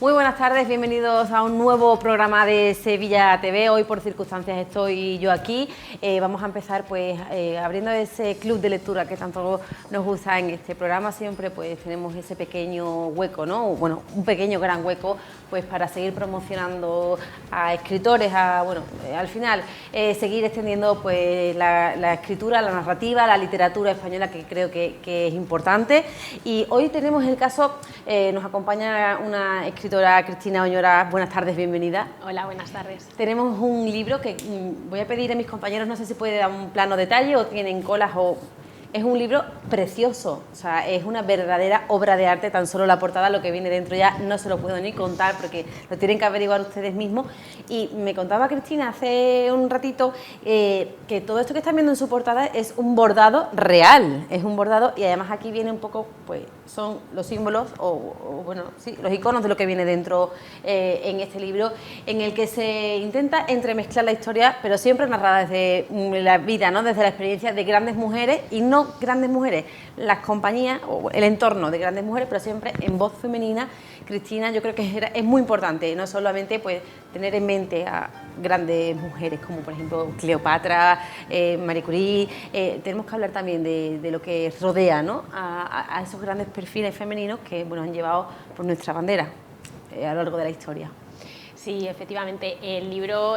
Muy buenas tardes, bienvenidos a un nuevo programa de Sevilla TV. Hoy por circunstancias estoy yo aquí. Vamos a empezar pues abriendo ese club de lectura que tanto nos gusta en este programa. Siempre pues tenemos ese pequeño hueco, ¿no? Bueno, un pequeño gran hueco pues para seguir promocionando a escritores, al final seguir extendiendo pues la escritura, la narrativa, la literatura española, que creo que es importante. Y hoy tenemos el caso, nos acompaña una escritora, Cristina Oñora. Buenas tardes, bienvenida. Hola, buenas tardes. Tenemos un libro que voy a pedir a mis compañeros, no sé si puede dar un plano detalle o tienen colas o... Es un libro precioso, o sea, es una verdadera obra de arte, tan solo la portada, lo que viene dentro ya no se lo puedo ni contar porque lo tienen que averiguar ustedes mismos. Y me contaba Cristina hace un ratito que todo esto que están viendo en su portada es un bordado real, es un bordado, y además aquí viene un poco, pues son los símbolos los iconos de lo que viene dentro en este libro, en el que se intenta entremezclar la historia, pero siempre narrada desde la vida, ¿no? Desde la experiencia de grandes mujeres, y no grandes mujeres, las compañías o el entorno de grandes mujeres, pero siempre en voz femenina. Cristina, yo creo que es muy importante, no solamente pues tener en mente a grandes mujeres como por ejemplo Cleopatra, Marie Curie, tenemos que hablar también de lo que rodea, ¿no? a esos grandes perfiles femeninos que han llevado por nuestra bandera a lo largo de la historia. Sí, efectivamente, el libro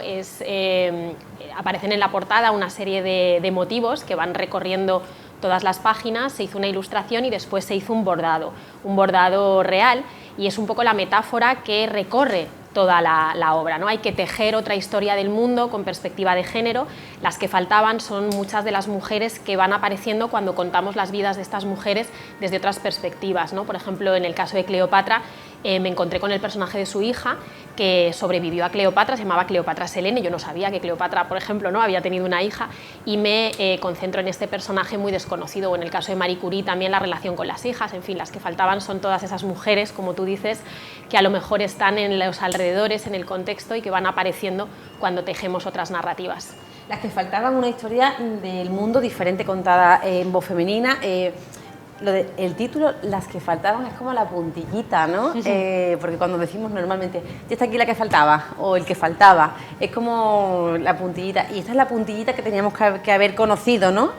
aparecen en la portada una serie de motivos que van recorriendo todas las páginas. Se hizo una ilustración y después se hizo un bordado real, y es un poco la metáfora que recorre toda la obra, ¿no? Hay que tejer otra historia del mundo con perspectiva de género. Las que faltaban son muchas de las mujeres que van apareciendo cuando contamos las vidas de estas mujeres desde otras perspectivas, ¿no? Por ejemplo, en el caso de Cleopatra, me encontré con el personaje de su hija, que sobrevivió a Cleopatra, se llamaba Cleopatra Selene. Yo no sabía que Cleopatra, por ejemplo, no había tenido una hija, y me concentro en este personaje muy desconocido. O en el caso de Marie Curie también la relación con las hijas. En fin, las que faltaban son todas esas mujeres, como tú dices, que a lo mejor están en los alrededores, en el contexto, y que van apareciendo cuando tejemos otras narrativas. Las que faltaban, una historia del mundo diferente contada en voz femenina. El título, Las que faltaban, es como la puntillita, ¿no? Porque cuando decimos normalmente, ya está aquí la que faltaba, o el que faltaba, es como la puntillita. Y esta es la puntillita que teníamos que haber conocido, ¿no?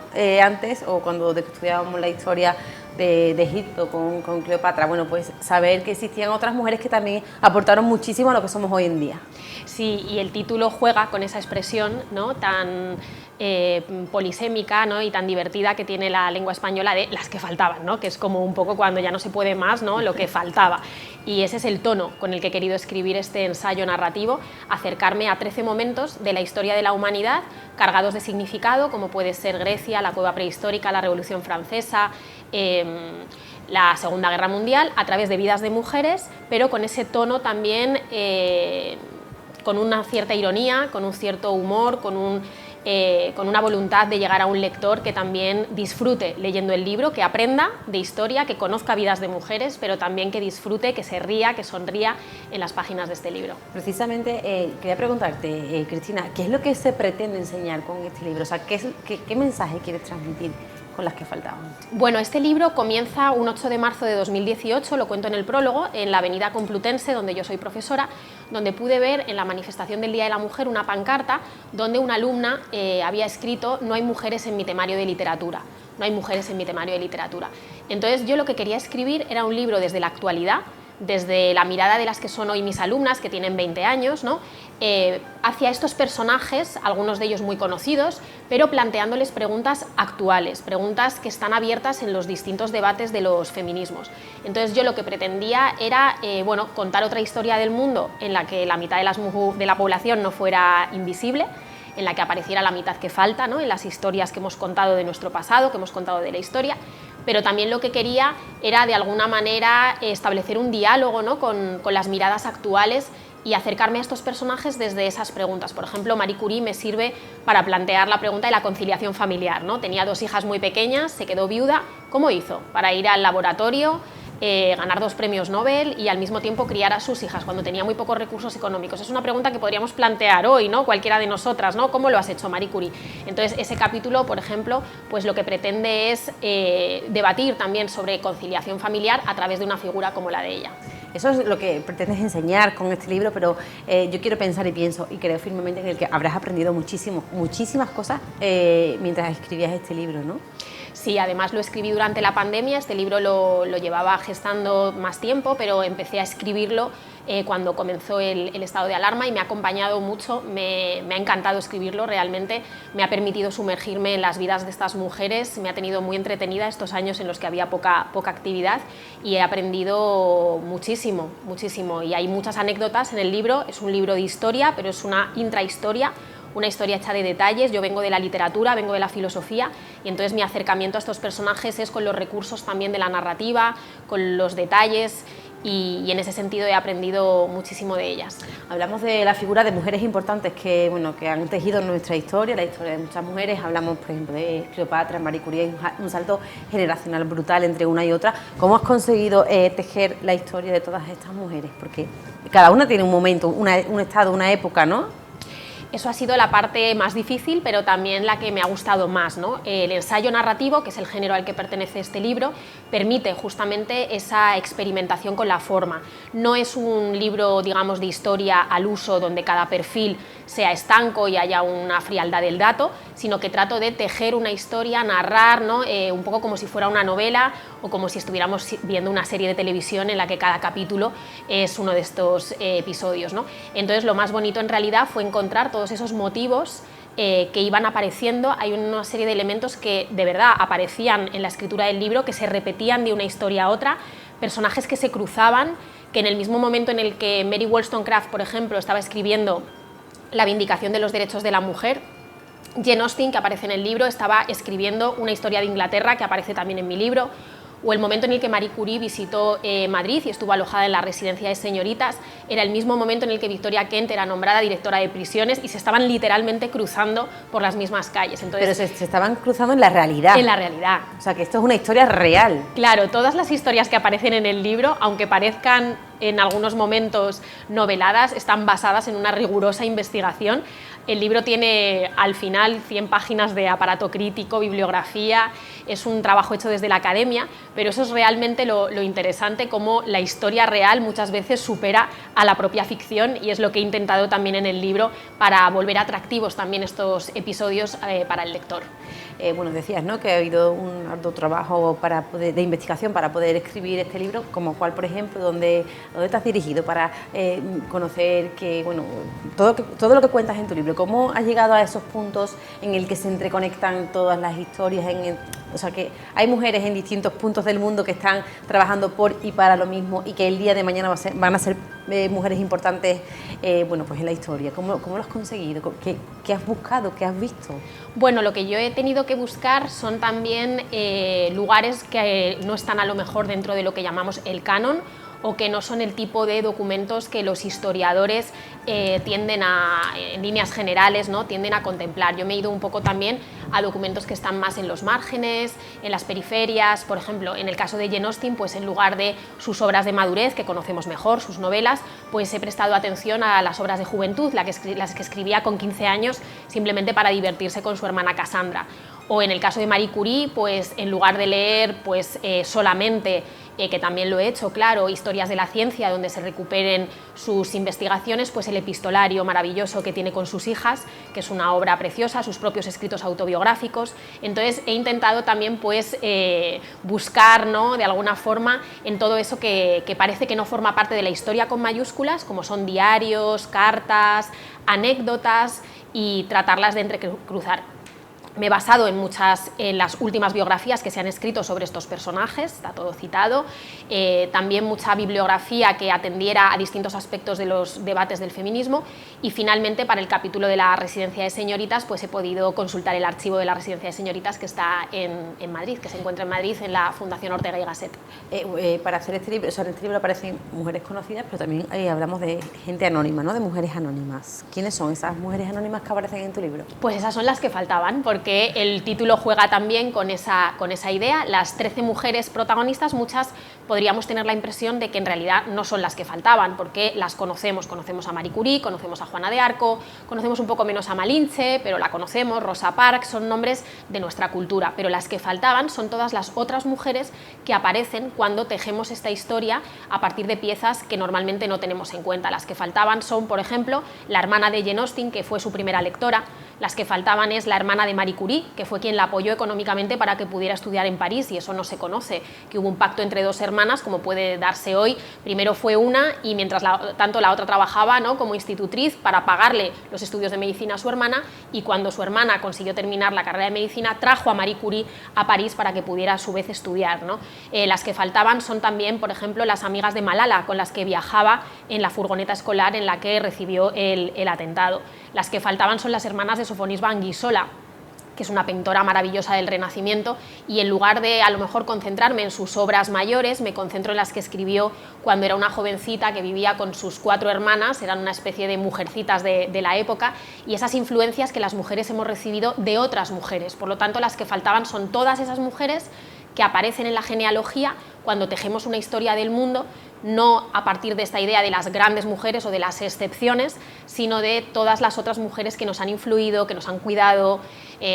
Antes, o cuando estudiábamos la historia de Egipto con Cleopatra. Bueno, pues saber que existían otras mujeres que también aportaron muchísimo a lo que somos hoy en día. Sí, y el título juega con esa expresión, ¿no?, tan polisémica, ¿no?, y tan divertida que tiene la lengua española, de las que faltaban, ¿no?, que es como un poco cuando ya no se puede más, ¿no?, lo que faltaba. Y ese es el tono con el que he querido escribir este ensayo narrativo: acercarme a 13 momentos de la historia de la humanidad cargados de significado, como puede ser Grecia, la cueva prehistórica, la Revolución Francesa, la Segunda Guerra Mundial, a través de vidas de mujeres, pero con ese tono también, con una cierta ironía, con un cierto humor, con una voluntad de llegar a un lector que también disfrute leyendo el libro, que aprenda de historia, que conozca vidas de mujeres, pero también que disfrute, que se ría, que sonría en las páginas de este libro. Precisamente quería preguntarte, Cristina, ¿qué es lo que se pretende enseñar con este libro? O sea, ¿qué mensaje quieres transmitir con las que faltaban? Bueno, este libro comienza un 8 de marzo de 2018, lo cuento en el prólogo, en la avenida Complutense, donde yo soy profesora, donde pude ver en la manifestación del Día de la Mujer una pancarta donde una alumna había escrito: no hay mujeres en mi temario de literatura, no hay mujeres en mi temario de literatura. Entonces yo lo que quería escribir era un libro desde la actualidad, desde la mirada de las que son hoy mis alumnas, que tienen 20 años, ¿no?, hacia estos personajes, algunos de ellos muy conocidos, pero planteándoles preguntas actuales, preguntas que están abiertas en los distintos debates de los feminismos. Entonces yo lo que pretendía era contar otra historia del mundo en la que la mitad de la población no fuera invisible, en la que apareciera la mitad que falta, ¿no?, en las historias que hemos contado de nuestro pasado, que hemos contado de la historia. Pero también lo que quería era, de alguna manera, establecer un diálogo, ¿no?, con las miradas actuales, y acercarme a estos personajes desde esas preguntas. Por ejemplo, Marie Curie me sirve para plantear la pregunta de la conciliación familiar, ¿no? Tenía 2 hijas muy pequeñas, se quedó viuda. ¿Cómo hizo para ir al laboratorio, ganar 2 premios Nobel y al mismo tiempo criar a sus hijas cuando tenía muy pocos recursos económicos? Es una pregunta que podríamos plantear hoy, ¿no?, cualquiera de nosotras, ¿no? ¿Cómo lo has hecho, Marie Curie? Entonces, ese capítulo, por ejemplo, pues lo que pretende es debatir también sobre conciliación familiar a través de una figura como la de ella. Eso es lo que pretendes enseñar con este libro, pero yo quiero pensar y pienso y creo firmemente en el que habrás aprendido muchísimas cosas mientras escribías este libro, ¿no? Sí, además lo escribí durante la pandemia, este libro lo llevaba gestando más tiempo, pero empecé a escribirlo cuando comenzó el estado de alarma y me ha acompañado mucho, me ha encantado escribirlo, realmente me ha permitido sumergirme en las vidas de estas mujeres, me ha tenido muy entretenida estos años en los que había poca actividad y he aprendido muchísimo, muchísimo, y hay muchas anécdotas en el libro. Es un libro de historia, pero es una intrahistoria, una historia hecha de detalles. Yo vengo de la literatura, vengo de la filosofía, y entonces mi acercamiento a estos personajes es con los recursos también de la narrativa, con los detalles, y en ese sentido he aprendido muchísimo de ellas. Hablamos de la figura de mujeres importantes que han tejido nuestra historia, la historia de muchas mujeres. Hablamos, por ejemplo, de Cleopatra, Marie Curie. Hay un salto generacional brutal entre una y otra. ¿Cómo has conseguido tejer la historia de todas estas mujeres? Porque cada una tiene un momento, un estado, una época, ¿no? Eso ha sido la parte más difícil, pero también la que me ha gustado más, ¿no? El ensayo narrativo, que es el género al que pertenece este libro, permite justamente esa experimentación con la forma. No es un libro, digamos, de historia al uso, donde cada perfil sea estanco y haya una frialdad del dato, sino que trato de tejer una historia, narrar, ¿no? Un poco como si fuera una novela o como si estuviéramos viendo una serie de televisión en la que cada capítulo es uno de estos episodios, ¿no? Entonces, lo más bonito en realidad fue encontrar todos esos motivos que iban apareciendo. Hay una serie de elementos que de verdad aparecían en la escritura del libro, que se repetían de una historia a otra, personajes que se cruzaban, que en el mismo momento en el que Mary Wollstonecraft, por ejemplo, estaba escribiendo La vindicación de los derechos de la mujer, Jane Austen, que aparece en el libro, estaba escribiendo una historia de Inglaterra, que aparece también en mi libro, o el momento en el que Marie Curie visitó Madrid y estuvo alojada en la residencia de señoritas, era el mismo momento en el que Victoria Kent era nombrada directora de prisiones, y se estaban literalmente cruzando por las mismas calles. Entonces, pero se estaban cruzando en la realidad. En la realidad. O sea, que esto es una historia real. Claro, todas las historias que aparecen en el libro, aunque parezcan en algunos momentos noveladas, están basadas en una rigurosa investigación. El libro tiene al final 100 páginas de aparato crítico, bibliografía, es un trabajo hecho desde la academia, pero eso es realmente lo interesante, cómo la historia real muchas veces supera a la propia ficción, y es lo que he intentado también en el libro para volver atractivos también estos episodios para el lector. Bueno, decías, ¿no?, que ha habido un arduo trabajo de investigación para poder escribir este libro, como cuál, por ejemplo, ¿dónde te has dirigido para conocer que, bueno, todo lo que cuentas en tu libro? ¿Cómo has llegado a esos puntos en el que se entreconectan todas las historias? O sea, que hay mujeres en distintos puntos del mundo que están trabajando por y para lo mismo, y que el día de mañana van a ser mujeres importantes, bueno, pues en la historia. ¿Cómo lo has conseguido? ¿Qué has buscado? ¿Qué has visto? Bueno, lo que yo he tenido que buscar son también lugares que no están a lo mejor dentro de lo que llamamos el canon, o que no son el tipo de documentos que los historiadores tienden en líneas generales, ¿no?, tienden a contemplar. Yo me he ido un poco también a documentos que están más en los márgenes, en las periferias. Por ejemplo, en el caso de Jane Austen, pues en lugar de sus obras de madurez, que conocemos mejor, sus novelas, pues he prestado atención a las obras de juventud, las que escribía con 15 años, simplemente para divertirse con su hermana Cassandra. O en el caso de Marie Curie, pues en lugar de leer pues, solamente, que también lo he hecho, claro, historias de la ciencia donde se recuperen sus investigaciones, pues el epistolario maravilloso que tiene con sus hijas, que es una obra preciosa, sus propios escritos autobiográficos. Entonces he intentado también pues, buscar, ¿no?, de alguna forma en todo eso que parece que no forma parte de la historia con mayúsculas, como son diarios, cartas, anécdotas, y tratarlas de entrecruzar. Me he basado en las últimas biografías que se han escrito sobre estos personajes, está todo citado, también mucha bibliografía que atendiera a distintos aspectos de los debates del feminismo, y finalmente para el capítulo de la residencia de señoritas pues he podido consultar el archivo de la residencia de señoritas, que está en Madrid, que se encuentra en Madrid en la Fundación Ortega y Gasset. Para hacer este libro, o sea, en este libro aparecen mujeres conocidas, pero también hablamos de gente anónima, ¿no?, de mujeres anónimas. ¿Quiénes son esas mujeres anónimas que aparecen en tu libro? Pues esas son las que faltaban, porque el título juega también con esa idea. Las 13 mujeres protagonistas, muchas podríamos tener la impresión de que en realidad no son las que faltaban, porque las conocemos a Marie Curie, conocemos a Juana de Arco, conocemos un poco menos a Malinche, pero la conocemos, Rosa Parks, son nombres de nuestra cultura, pero las que faltaban son todas las otras mujeres que aparecen cuando tejemos esta historia a partir de piezas que normalmente no tenemos en cuenta. Las que faltaban son, por ejemplo, la hermana de Jane Austen, que fue su primera lectora. Las que faltaban es la hermana de Marie Curie, que fue quien la apoyó económicamente para que pudiera estudiar en París, y eso no se conoce, que hubo un pacto entre dos hermanas, como puede darse hoy. Primero fue una, y mientras tanto la otra trabajaba, ¿no?, como institutriz para pagarle los estudios de medicina a su hermana, y cuando su hermana consiguió terminar la carrera de medicina, trajo a Marie Curie a París para que pudiera a su vez estudiar, ¿no? Las que faltaban son también, por ejemplo, las amigas de Malala, con las que viajaba en la furgoneta escolar en la que recibió el atentado. Las que faltaban son las hermanas de Sofonisba Anguissola, que es una pintora maravillosa del Renacimiento, y en lugar de a lo mejor concentrarme en sus obras mayores, me concentro en las que escribió cuando era una jovencita que vivía con sus 4 hermanas, eran una especie de mujercitas de la época, y esas influencias que las mujeres hemos recibido de otras mujeres. Por lo tanto, las que faltaban son todas esas mujeres que aparecen en la genealogía cuando tejemos una historia del mundo, no a partir de esta idea de las grandes mujeres o de las excepciones, sino de todas las otras mujeres que nos han influido, que nos han cuidado,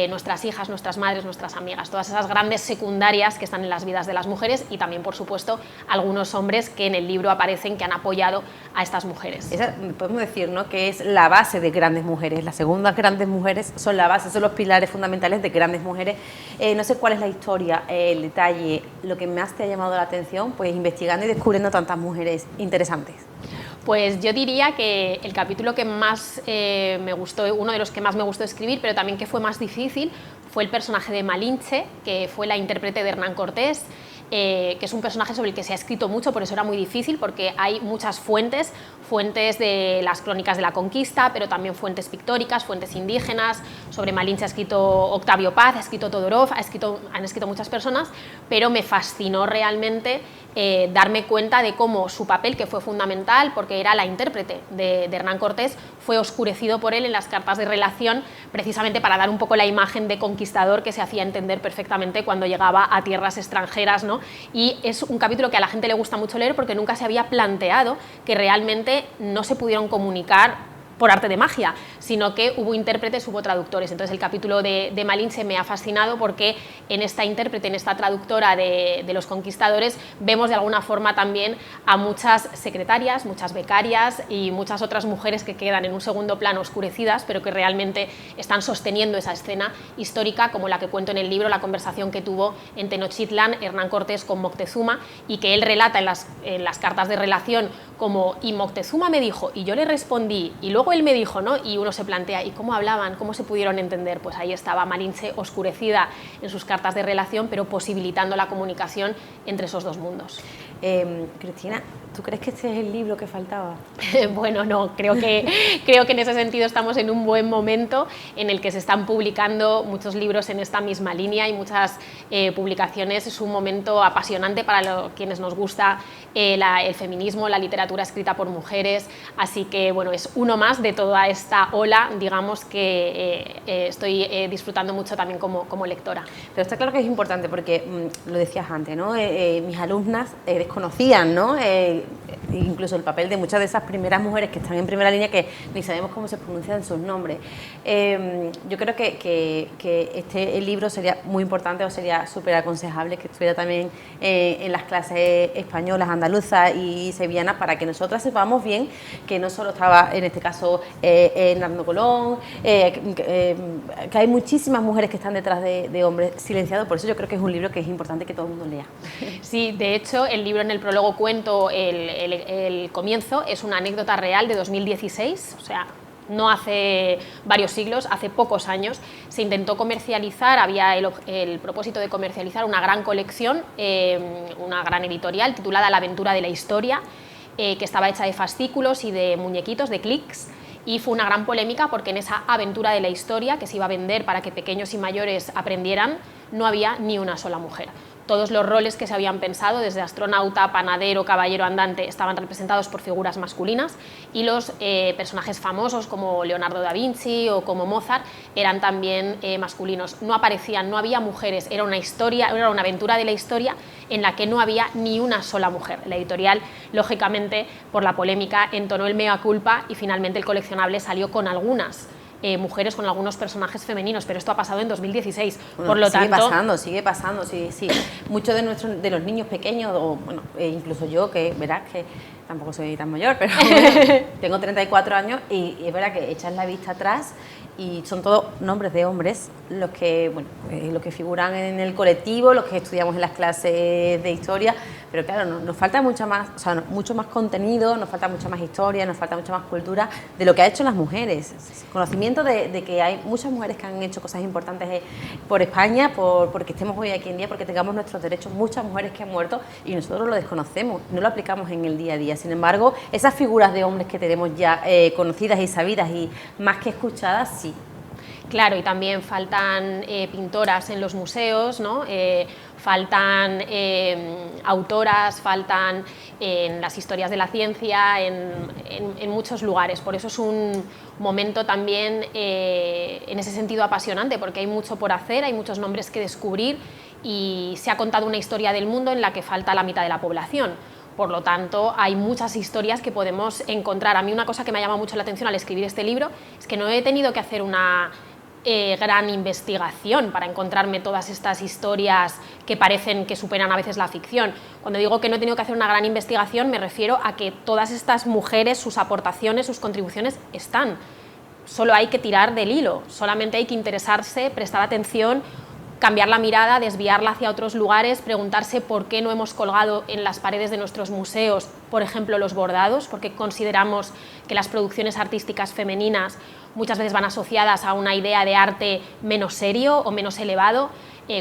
nuestras hijas, nuestras madres, nuestras amigas, todas esas grandes secundarias que están en las vidas de las mujeres, y también, por supuesto, algunos hombres que en el libro aparecen que han apoyado a estas mujeres. Esa, podemos decir, ¿no?, que es la base de grandes mujeres. Las segundas grandes mujeres son la base, son los pilares fundamentales de grandes mujeres. No sé cuál es la historia, el detalle, lo que más te ha llamado la atención, pues investigando y descubriendo tantas mujeres interesantes. Pues yo diría que el capítulo que más me gustó, uno de los que más me gustó escribir, pero también que fue más difícil, fue el personaje de Malinche, que fue la intérprete de Hernán Cortés, que es un personaje sobre el que se ha escrito mucho, por eso era muy difícil, porque hay muchas fuentes de las crónicas de la conquista, pero también fuentes pictóricas, fuentes indígenas. Sobre Malinche ha escrito Octavio Paz, ha escrito Todorov, han escrito muchas personas, pero me fascinó realmente darme cuenta de cómo su papel, que fue fundamental porque era la intérprete de Hernán Cortés, fue oscurecido por él en las cartas de relación, precisamente para dar un poco la imagen de conquistador que se hacía entender perfectamente cuando llegaba a tierras extranjeras, ¿no? Y es un capítulo que a la gente le gusta mucho leer porque nunca se había planteado que realmente no se pudieron comunicar por arte de magia, sino que hubo intérpretes, hubo traductores. Entonces el capítulo de Malinche me ha fascinado porque en esta intérprete, en esta traductora de los conquistadores, vemos de alguna forma también a muchas secretarias, muchas becarias y muchas otras mujeres que quedan en un segundo plano oscurecidas, pero que realmente están sosteniendo esa escena histórica, como la que cuento en el libro, la conversación que tuvo en Tenochtitlan Hernán Cortés con Moctezuma, y que él relata en las cartas de relación como «y Moctezuma me dijo, y yo le respondí, y luego él me dijo», ¿no? Y uno se plantea, ¿y cómo hablaban? ¿Cómo se pudieron entender? Pues ahí estaba Malinche oscurecida en sus cartas de relación, pero posibilitando la comunicación entre esos dos mundos. Cristina, ¿tú crees que este es el libro que faltaba? Bueno, no, creo que en ese sentido estamos en un buen momento en el que se están publicando muchos libros en esta misma línea y muchas publicaciones. Es un momento apasionante para quienes nos gusta el feminismo, la literatura escrita por mujeres, así que bueno, es uno más de toda esta ola, digamos, que estoy disfrutando mucho también como lectora. Pero está claro que es importante porque, lo decías antes, ¿no? Mis alumnas desconocían, ¿no?, incluso el papel de muchas de esas primeras mujeres que están en primera línea, que ni sabemos cómo se pronuncian sus nombres. Yo creo que el libro sería muy importante, o sería súper aconsejable que estuviera también en las clases españolas, andaluzas y sevillanas, para que nosotras sepamos bien que no solo estaba, en este caso, Hernando Colón, que hay muchísimas mujeres que están detrás de hombres silenciados. Por eso yo creo que es un libro que es importante que todo el mundo lea. Sí, de hecho, el libro, en el prólogo cuento el comienzo, es una anécdota real de 2016, o sea, no hace varios siglos, hace pocos años. Se intentó comercializar, había el propósito de comercializar una gran colección, una gran editorial titulada La aventura de la historia, que estaba hecha de fascículos y de muñequitos, de clics, y fue una gran polémica porque en esa aventura de la historia que se iba a vender para que pequeños y mayores aprendieran, no había ni una sola mujer. todos los roles que se habían pensado, desde astronauta, panadero, caballero andante, estaban representados por figuras masculinas, y los personajes famosos como Leonardo da Vinci o como Mozart eran también masculinos. No aparecían, no había mujeres, era una historia, era una aventura de la historia en la que no había ni una sola mujer. La editorial, lógicamente, por la polémica, entonó el mea culpa y finalmente el coleccionable salió con algunas mujeres, con algunos personajes femeninos, pero esto ha pasado en 2016. Bueno, por lo sigue pasando, sí. Muchos de los niños pequeños, o bueno, incluso yo, que verás que tampoco soy tan mayor, pero bueno, tengo 34 años y es verdad que echas la vista atrás y son todos nombres de hombres los que figuran en el colectivo, los que estudiamos en las clases de historia, pero claro, nos falta mucho más contenido, nos falta mucha más historia, nos falta mucha más cultura de lo que han hecho las mujeres, conocimiento de que hay muchas mujeres que han hecho cosas importantes por España, porque estemos hoy aquí en día, porque tengamos nuestros derechos, muchas mujeres que han muerto y nosotros lo desconocemos, no lo aplicamos en el día a día. Sin embargo, esas figuras de hombres que tenemos ya conocidas y sabidas y más que escuchadas, sí. Claro, y también faltan pintoras en los museos, ¿no? Faltan autoras, faltan en las historias de la ciencia, en muchos lugares. Por eso es un momento también en ese sentido apasionante, porque hay mucho por hacer, hay muchos nombres que descubrir y se ha contado una historia del mundo en la que falta la mitad de la población. Por lo tanto, hay muchas historias que podemos encontrar. A mí una cosa que me ha llamado mucho la atención al escribir este libro es que no he tenido que hacer una gran investigación para encontrarme todas estas historias que parecen que superan a veces la ficción. Cuando digo que no he tenido que hacer una gran investigación, me refiero a que todas estas mujeres, sus aportaciones, sus contribuciones están. Solo hay que tirar del hilo, solamente hay que interesarse, prestar atención, cambiar la mirada, desviarla hacia otros lugares, preguntarse por qué no hemos colgado en las paredes de nuestros museos, por ejemplo, los bordados, porque consideramos que las producciones artísticas femeninas muchas veces van asociadas a una idea de arte menos serio o menos elevado,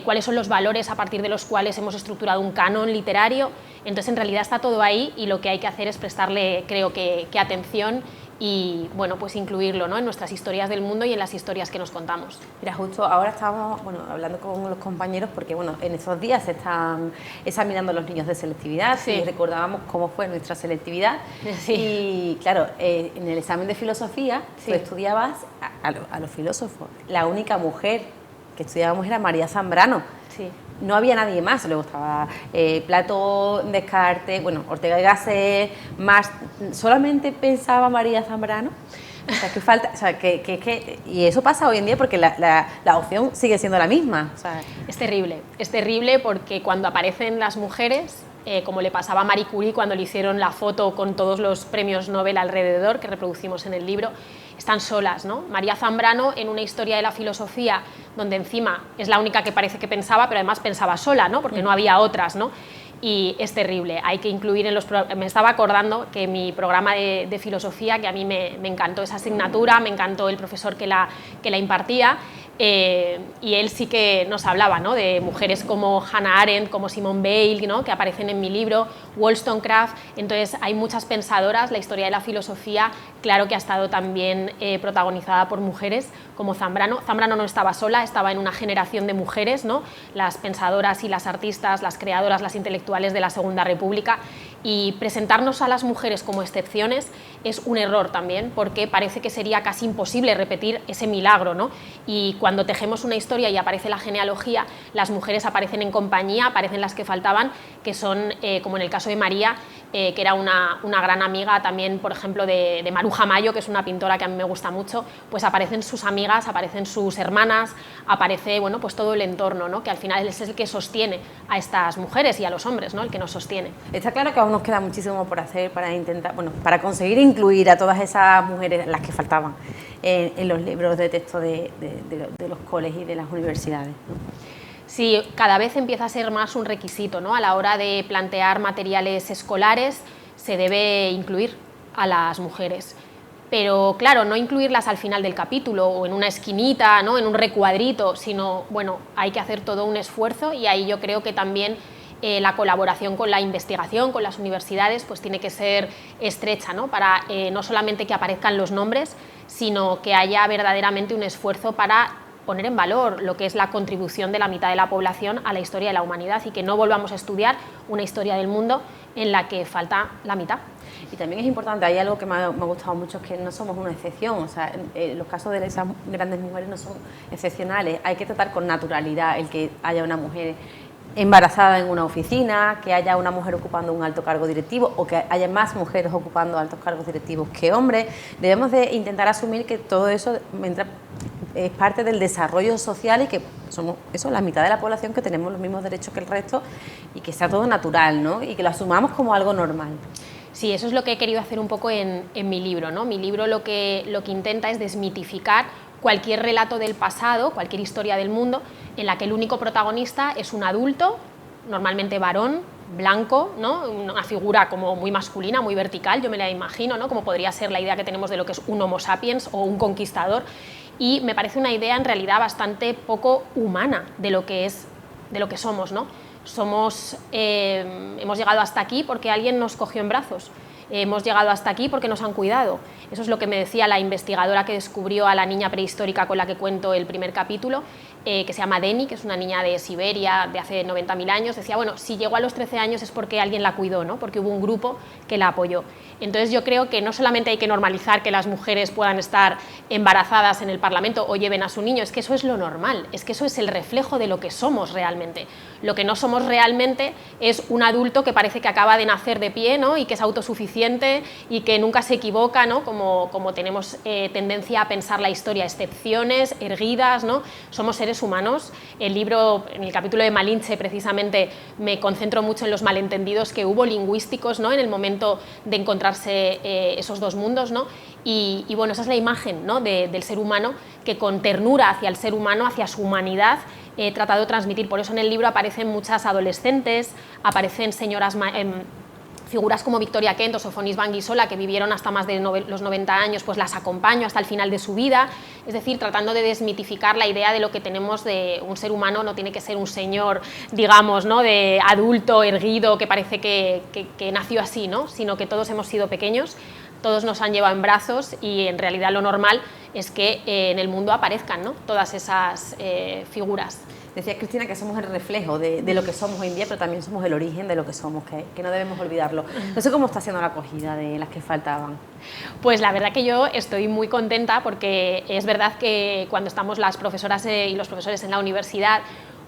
cuáles son los valores a partir de los cuales hemos estructurado un canon literario. Entonces, en realidad está todo ahí y lo que hay que hacer es prestarle, creo que atención y, bueno, pues incluirlo, ¿no?, en nuestras historias del mundo y en las historias que nos contamos. Mira, justo ahora estábamos hablando con los compañeros porque en estos días se están examinando los niños de selectividad, sí, y recordábamos cómo fue nuestra selectividad. Sí. Y claro, en el examen de filosofía, sí, tú estudiabas a los filósofos. La única mujer que estudiábamos era María Zambrano. Sí. No había nadie más, luego estaba Platón, Descartes, Ortega y Gasset, más, solamente pensaba María Zambrano. O sea, que falta, o sea, y eso pasa hoy en día porque la opción sigue siendo la misma. O sea, es terrible porque cuando aparecen las mujeres, como le pasaba a Marie Curie cuando le hicieron la foto con todos los premios Nobel alrededor, que reproducimos en el libro, están solas, ¿no? María Zambrano, en una historia de la filosofía, donde encima es la única que parece que pensaba, pero además pensaba sola, ¿no?, porque no había otras, ¿no? Y es terrible, hay que incluir en los... Me estaba acordando que mi programa de filosofía, que a mí me encantó esa asignatura, me encantó el profesor que la impartía, y él sí que nos hablaba, ¿no?, de mujeres como Hannah Arendt, como Simone Weil, ¿no?, que aparecen en mi libro, Wollstonecraft. Entonces hay muchas pensadoras, la historia de la filosofía, claro que ha estado también protagonizada por mujeres como Zambrano. Zambrano no estaba sola, estaba en una generación de mujeres, ¿no?, las pensadoras y las artistas, las creadoras, las intelectuales de la Segunda República, y presentarnos a las mujeres como excepciones es un error también, porque parece que sería casi imposible repetir ese milagro, ¿no? Y cuando tejemos una historia y aparece la genealogía, las mujeres aparecen en compañía, aparecen las que faltaban, que son, como en el caso de María, que era una gran amiga también, por ejemplo, de Maruja Mayo, que es una pintora que a mí me gusta mucho, pues aparecen sus amigas, aparecen sus hermanas, aparece, bueno, pues todo el entorno, ¿no?, que al final es el que sostiene a estas mujeres y a los hombres, ¿no?, el que nos sostiene. Está claro que aún nos queda muchísimo por hacer para intentar, para conseguir incluir a todas esas mujeres, las que faltaban, en los libros de texto de los colegios y de las universidades, ¿no? Sí, cada vez empieza a ser más un requisito, ¿no? A la hora de plantear materiales escolares se debe incluir a las mujeres. Pero claro, no incluirlas al final del capítulo o en una esquinita, ¿no?, en un recuadrito, sino, bueno, hay que hacer todo un esfuerzo, y ahí yo creo que también la colaboración con la investigación, con las universidades, pues tiene que ser estrecha, ¿no?, para no solamente que aparezcan los nombres, sino que haya verdaderamente un esfuerzo para poner en valor lo que es la contribución de la mitad de la población a la historia de la humanidad y que no volvamos a estudiar una historia del mundo en la que falta la mitad. Y también es importante, hay algo que me ha gustado mucho, es que no somos una excepción, o sea, los casos de esas grandes mujeres no son excepcionales, hay que tratar con naturalidad el que haya una mujer embarazada en una oficina, que haya una mujer ocupando un alto cargo directivo o que haya más mujeres ocupando altos cargos directivos que hombres. Debemos de intentar asumir que todo eso es parte del desarrollo social y que somos eso, la mitad de la población, que tenemos los mismos derechos que el resto y que sea todo natural, ¿no? Y que lo asumamos como algo normal. Sí, eso es lo que he querido hacer un poco en mi libro, ¿no? Mi libro lo que intenta es desmitificar cualquier relato del pasado, cualquier historia del mundo, en la que el único protagonista es un adulto, normalmente varón, blanco, ¿no? Una figura como muy masculina, muy vertical, yo me la imagino, ¿no? Como podría ser la idea que tenemos de lo que es un homo sapiens o un conquistador, y me parece una idea en realidad bastante poco humana de lo que somos, ¿no? Hemos llegado hasta aquí porque alguien nos cogió en brazos. Hemos llegado hasta aquí porque nos han cuidado. Eso es lo que me decía la investigadora que descubrió a la niña prehistórica con la que cuento el primer capítulo, que se llama Deni, que es una niña de Siberia de hace 90.000 años. Decía, bueno, si llegó a los 13 años es porque alguien la cuidó, ¿no? Porque hubo un grupo que la apoyó. Entonces yo creo que no solamente hay que normalizar que las mujeres puedan estar embarazadas en el Parlamento o lleven a su niño, es que eso es lo normal, es que eso es el reflejo de lo que somos realmente. Lo que no somos realmente es un adulto que parece que acaba de nacer de pie, ¿no? Y que es autosuficiente y que nunca se equivoca, ¿no? Como tenemos tendencia a pensar la historia, excepciones, erguidas, ¿no? Somos seres humanos. El libro, en el capítulo de Malinche, precisamente me concentro mucho en los malentendidos que hubo lingüísticos, ¿no? En el momento de encontrarse esos dos mundos, ¿no? Y bueno, esa es la imagen, ¿no? del ser humano, que con ternura hacia el ser humano, hacia su humanidad, he tratado de transmitir. Por eso en el libro aparecen muchas adolescentes, aparecen señoras, figuras como Victoria Kent o Sofonis Banguisola, que vivieron hasta más de los 90 años, pues las acompaño hasta el final de su vida, es decir, tratando de desmitificar la idea de lo que tenemos de un ser humano. No tiene que ser un señor, digamos, ¿no? De adulto, erguido, que parece que nació así, ¿no? Sino que todos hemos sido pequeños, todos nos han llevado en brazos y en realidad lo normal es que en el mundo aparezcan, ¿no? Todas esas figuras. Decía Cristina que somos el reflejo de lo que somos hoy en día, pero también somos el origen de lo que somos, que no debemos olvidarlo. No sé cómo está haciendo la acogida de las que faltaban. Pues la verdad que yo estoy muy contenta, porque es verdad que cuando estamos las profesoras y los profesores en la universidad,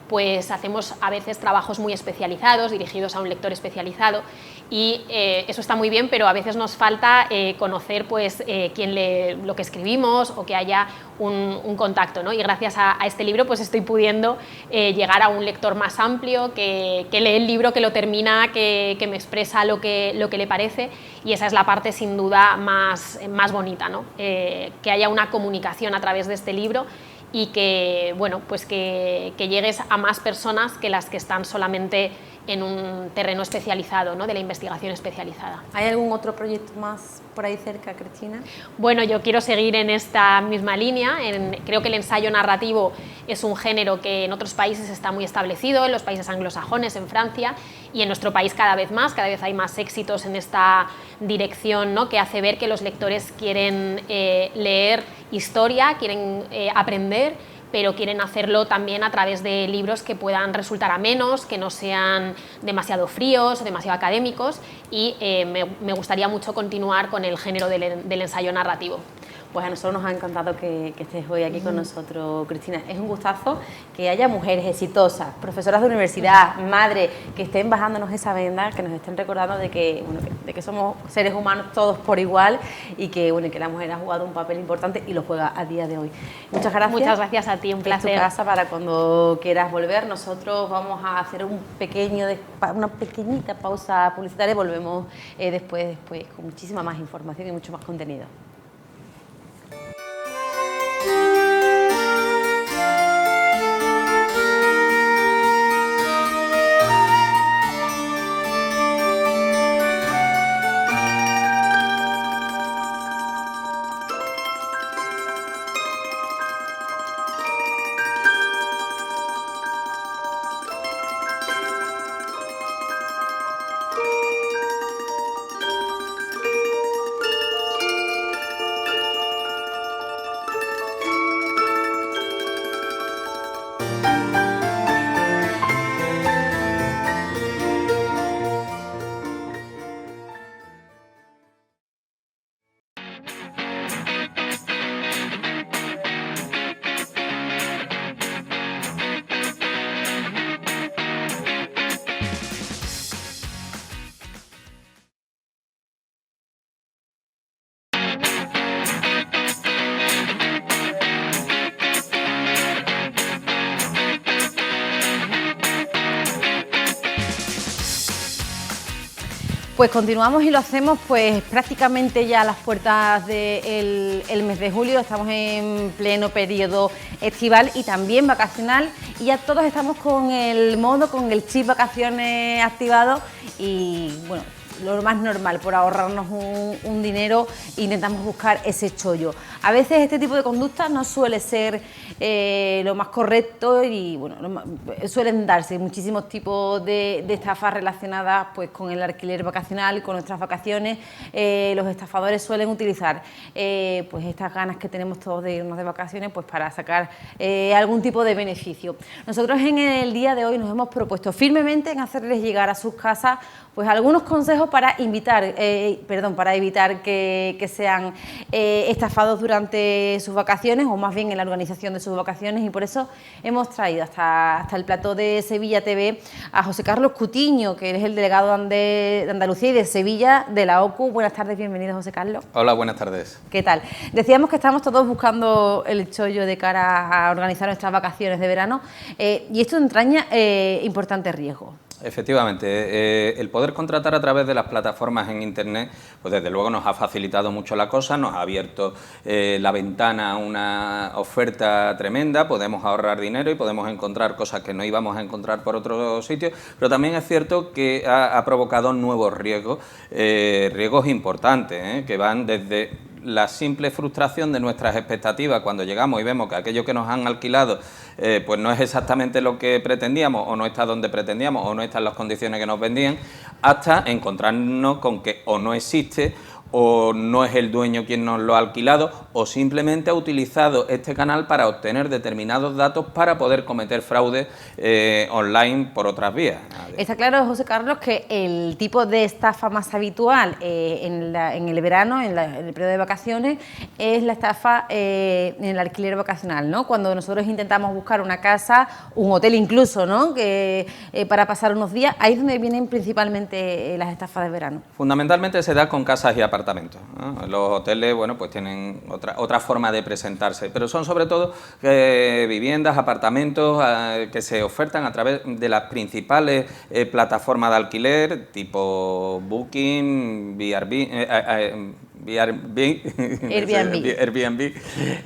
pues hacemos a veces trabajos muy especializados, dirigidos a un lector especializado, y eso está muy bien, pero a veces nos falta conocer pues, quién lee lo que escribimos o que haya un contacto, ¿no? Y gracias a este libro pues estoy pudiendo llegar a un lector más amplio, que lee el libro, que lo termina, que me expresa lo que le parece, y esa es la parte sin duda más bonita, ¿no? Que haya una comunicación a través de este libro y que, bueno, pues que llegues a más personas que las que están solamente en un terreno especializado, ¿no? De la investigación especializada. ¿Hay algún otro proyecto más por ahí cerca, Cristina? Bueno, yo quiero seguir en esta misma línea. Creo que el ensayo narrativo es un género que en otros países está muy establecido, en los países anglosajones, en Francia, y en nuestro país cada vez hay más éxitos en esta dirección, ¿no? Que hace ver que los lectores quieren leer historia, quieren aprender, pero quieren hacerlo también a través de libros que puedan resultar amenos, que no sean demasiado fríos o demasiado académicos, y me gustaría mucho continuar con el género del ensayo narrativo. Pues a nosotros nos ha encantado que estés hoy aquí con nosotros, Cristina. Es un gustazo que haya mujeres exitosas, profesoras de universidad, madres, que estén bajándonos esa venda, que nos estén recordando de que somos seres humanos todos por igual, y que, bueno, que la mujer ha jugado un papel importante y lo juega a día de hoy. Muchas gracias. Muchas gracias a ti, un placer. En tu casa para cuando quieras volver. Nosotros vamos a hacer una pequeñita pausa publicitaria y volvemos después con muchísima más información y mucho más contenido. Pues continuamos y lo hacemos pues prácticamente ya a las puertas del mes de julio. Estamos en pleno periodo estival y también vacacional y ya todos estamos con el chip vacaciones activado y bueno, lo más normal, por ahorrarnos un dinero, intentamos buscar ese chollo. A veces este tipo de conducta no suele ser lo más correcto y bueno, suelen darse muchísimos tipos de estafas relacionadas pues con el alquiler vacacional, con nuestras vacaciones. Los estafadores suelen utilizar pues estas ganas que tenemos todos de irnos de vacaciones pues para sacar algún tipo de beneficio. Nosotros en el día de hoy nos hemos propuesto firmemente en hacerles llegar a sus casas pues algunos consejos para evitar que sean estafados durante sus vacaciones o más bien en la organización de sus vacaciones, y por eso hemos traído hasta el plató de Sevilla TV a José Carlos Cutiño, que es el delegado de Andalucía y de Sevilla de la OCU. Buenas tardes, bienvenido José Carlos. Hola, buenas tardes. ¿Qué tal? Decíamos que estamos todos buscando el chollo de cara a organizar nuestras vacaciones de verano y esto entraña importantes riesgos. Efectivamente, el poder contratar a través de las plataformas en Internet, pues desde luego nos ha facilitado mucho la cosa, nos ha abierto la ventana a una oferta tremenda, podemos ahorrar dinero y podemos encontrar cosas que no íbamos a encontrar por otros sitios, pero también es cierto que ha provocado nuevos riesgos, riesgos importantes, que van desde la simple frustración de nuestras expectativas cuando llegamos y vemos que aquello que nos han alquilado pues no es exactamente lo que pretendíamos o no está donde pretendíamos o no está en las condiciones que nos vendían, hasta encontrarnos con que o no existe o no es el dueño quien nos lo ha alquilado o simplemente ha utilizado este canal para obtener determinados datos para poder cometer fraude online por otras vías. Está claro, José Carlos, que el tipo de estafa más habitual en el verano, en el periodo de vacaciones, es la estafa en el alquiler vacacional, ¿no? Cuando nosotros intentamos buscar una casa, un hotel incluso, ¿no? Para pasar unos días, ahí es donde vienen principalmente las estafas de verano. Fundamentalmente se da con casas y apartamentos, ¿no? Los hoteles, bueno, pues tienen otra forma de presentarse, pero son sobre todo viviendas, apartamentos que se ofertan a través de las principales plataformas de alquiler, tipo Booking, Airbnb.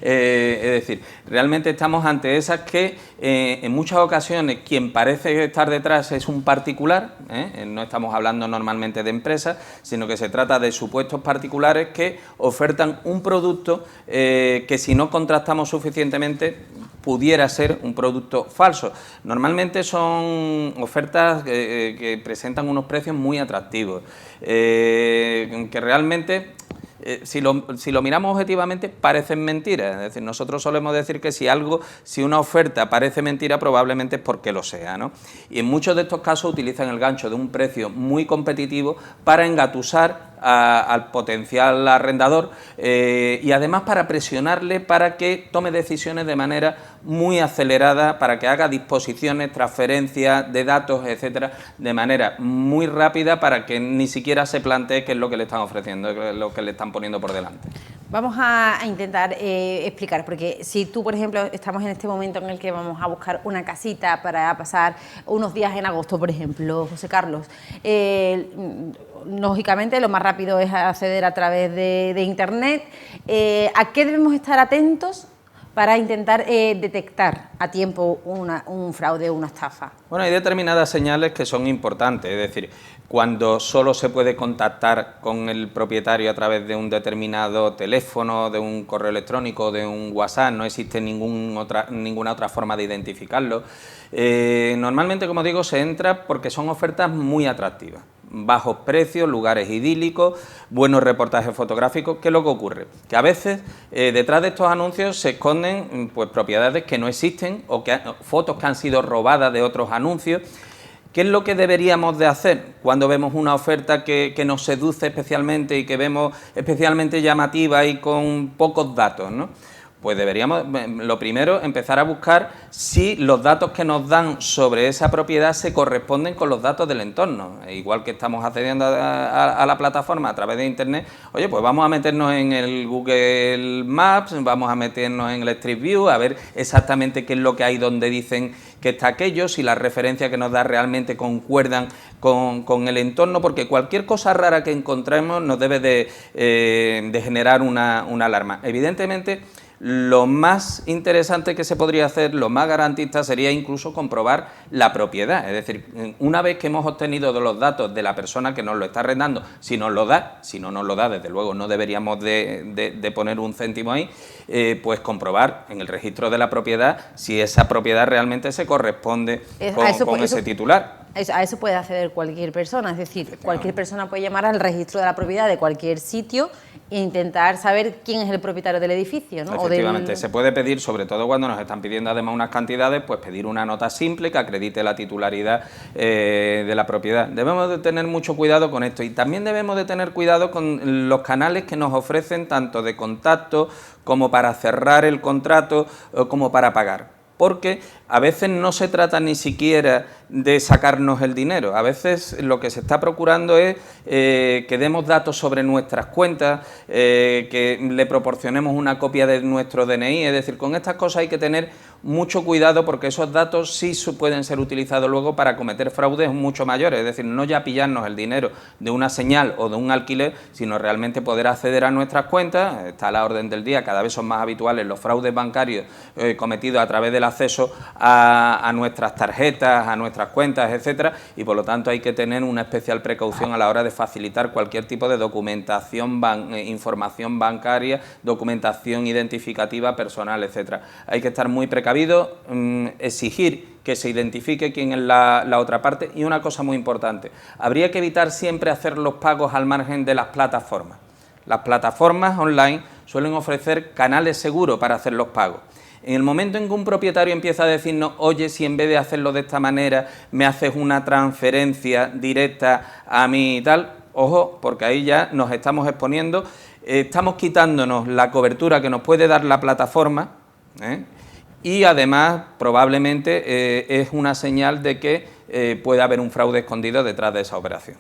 Es decir, realmente estamos ante esas que en muchas ocasiones quien parece estar detrás es un particular, no estamos hablando normalmente de empresas, sino que se trata de supuestos particulares que ofertan un producto que si no contrastamos suficientemente pudiera ser un producto falso. Normalmente son ofertas que presentan unos precios muy atractivos, que realmente si lo miramos objetivamente, parecen mentiras. Es decir, nosotros solemos decir que si una oferta parece mentira, probablemente es porque lo sea, ¿no? Y en muchos de estos casos utilizan el gancho de un precio muy competitivo para engatusar al potencial arrendador y además para presionarle para que tome decisiones de manera muy acelerada, para que haga disposiciones, transferencias de datos, etcétera, de manera muy rápida para que ni siquiera se plantee qué es lo que le están ofreciendo, qué es lo que le están poniendo por delante. Vamos a intentar explicar, porque si tú, por ejemplo, estamos en este momento en el que vamos a buscar una casita para pasar unos días en agosto, por ejemplo, José Carlos, lógicamente lo más rápido es acceder a través de Internet. ¿A qué debemos estar atentos para intentar detectar a tiempo un fraude o una estafa? Bueno, hay determinadas señales que son importantes, es decir, cuando solo se puede contactar con el propietario a través de un determinado teléfono, de un correo electrónico, de un WhatsApp, no existe ninguna otra forma de identificarlo. Normalmente, como digo, se entra porque son ofertas muy atractivas. Bajos precios, lugares idílicos, buenos reportajes fotográficos. ¿Qué es lo que ocurre? Que a veces detrás de estos anuncios se esconden pues, propiedades que no existen o fotos que han sido robadas de otros anuncios. ¿Qué es lo que deberíamos de hacer cuando vemos una oferta que nos seduce especialmente y que vemos especialmente llamativa y con pocos datos, ¿no? pues deberíamos, lo primero, empezar a buscar si los datos que nos dan sobre esa propiedad se corresponden con los datos del entorno. Igual que estamos accediendo a la plataforma a través de Internet, oye, pues vamos a meternos en el Google Maps, vamos a meternos en el Street View, a ver exactamente qué es lo que hay donde dicen que está aquello, si las referencias que nos da realmente concuerdan con el entorno, porque cualquier cosa rara que encontremos nos debe de generar una alarma. Evidentemente, lo más interesante que se podría hacer, lo más garantista, sería incluso comprobar la propiedad. Es decir, una vez que hemos obtenido los datos de la persona que nos lo está arrendando, si nos lo da, si no nos lo da, desde luego no deberíamos de poner un céntimo ahí, pues comprobar en el registro de la propiedad si esa propiedad realmente se corresponde con ese titular. A eso puede acceder cualquier persona, es decir, cualquier persona puede llamar al registro de la propiedad de cualquier sitio e intentar saber quién es el propietario del edificio, ¿no? Efectivamente, se puede pedir, sobre todo cuando nos están pidiendo además unas cantidades, pues pedir una nota simple que acredite la titularidad de la propiedad. Debemos de tener mucho cuidado con esto y también debemos de tener cuidado con los canales que nos ofrecen tanto de contacto como para cerrar el contrato como para pagar. Porque a veces no se trata ni siquiera de sacarnos el dinero, a veces lo que se está procurando es que demos datos sobre nuestras cuentas, que le proporcionemos una copia de nuestro DNI, es decir, con estas cosas hay que tener mucho cuidado porque esos datos sí pueden ser utilizados luego para cometer fraudes mucho mayores, es decir, no ya pillarnos el dinero de una señal o de un alquiler, sino realmente poder acceder a nuestras cuentas. Está a la orden del día, cada vez son más habituales los fraudes bancarios cometidos a través del acceso a nuestras tarjetas, a nuestras cuentas, etcétera, y por lo tanto hay que tener una especial precaución a la hora de facilitar cualquier tipo de documentación, información bancaria, documentación identificativa personal, etcétera. Hay que estar muy precavidos, exigir que se identifique quién es la otra parte y una cosa muy importante, habría que evitar siempre hacer los pagos al margen de las plataformas. Las plataformas online suelen ofrecer canales seguros para hacer los pagos. En el momento en que un propietario empieza a decirnos, oye, si en vez de hacerlo de esta manera me haces una transferencia directa a mí y tal, ojo, porque ahí ya nos estamos exponiendo, estamos quitándonos la cobertura que nos puede dar la plataforma, y además probablemente es una señal de que puede haber un fraude escondido detrás de esa operación.